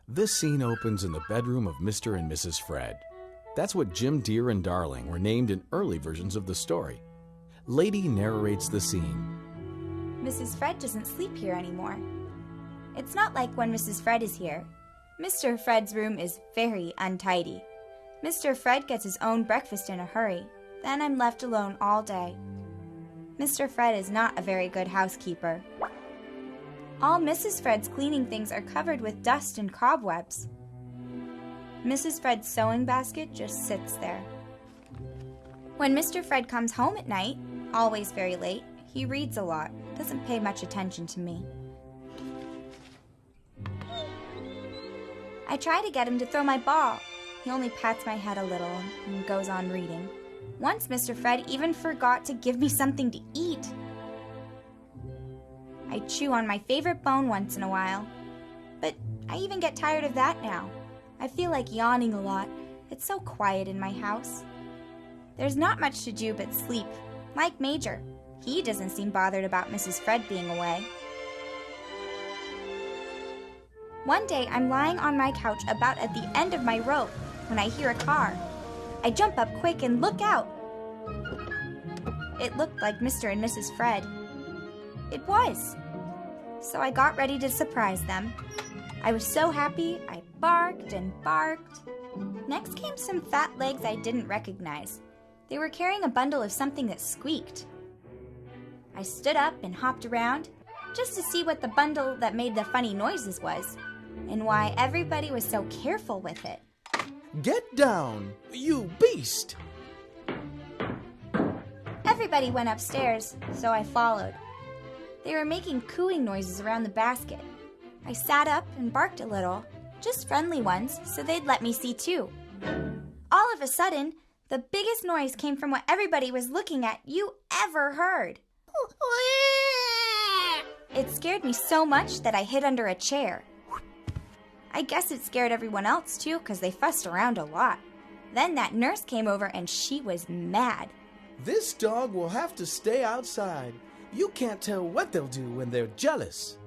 This scene opens in the bedroom of Mr. and Mrs. Fred. That's what Jim, Dear, and Darling were named in early versions of the story. Lady narrates the scene. Mrs. Fred doesn't sleep here anymore. It's not like when Mrs. Fred is here. Mr. Fred's room is very untidy. Mr. Fred gets his own breakfast in a hurry. Then I'm left alone all day. Mr. Fred is not a very good housekeeper. All Mrs. Fred's cleaning things are covered with dust and cobwebs. Mrs. Fred's sewing basket just sits there. When Mr. Fred comes home at night, always very late, he reads a lot, doesn't pay much attention to me. I try to get him to throw my ball. He only pats my head a little and goes on reading. Once Mr. Fred even forgot to give me something to eat. I chew on my favorite bone once in a while, but I even get tired of that now. I feel like yawning a lot. It's so quiet in my house. There's not much to do but sleep, like Major. He doesn't seem bothered about Mrs. Fred being away. One day, I'm lying on my couch about at the end of my rope when I hear a car. I jump up quick and look out. It looked like Mr. and Mrs. Fred. It was. So I got ready to surprise them. I was so happy, I barked and barked. Next came some fat legs I didn't recognize. They were carrying a bundle of something that squeaked. I stood up and hopped around just to see what the bundle that made the funny noises was, and why everybody was so careful with it. Get down, you beast! Everybody went upstairs, so I followed. They were making cooing noises around the basket. I sat up and barked a little, just friendly ones, so they'd let me see too. All of a sudden, the biggest noise came from what everybody was looking at you ever heard. It scared me so much that I hid under a chair. I guess it scared everyone else too, because they fussed around a lot. Then that nurse came over and she was mad. This dog will have to stay outside. You can't tell what they'll do when they're jealous.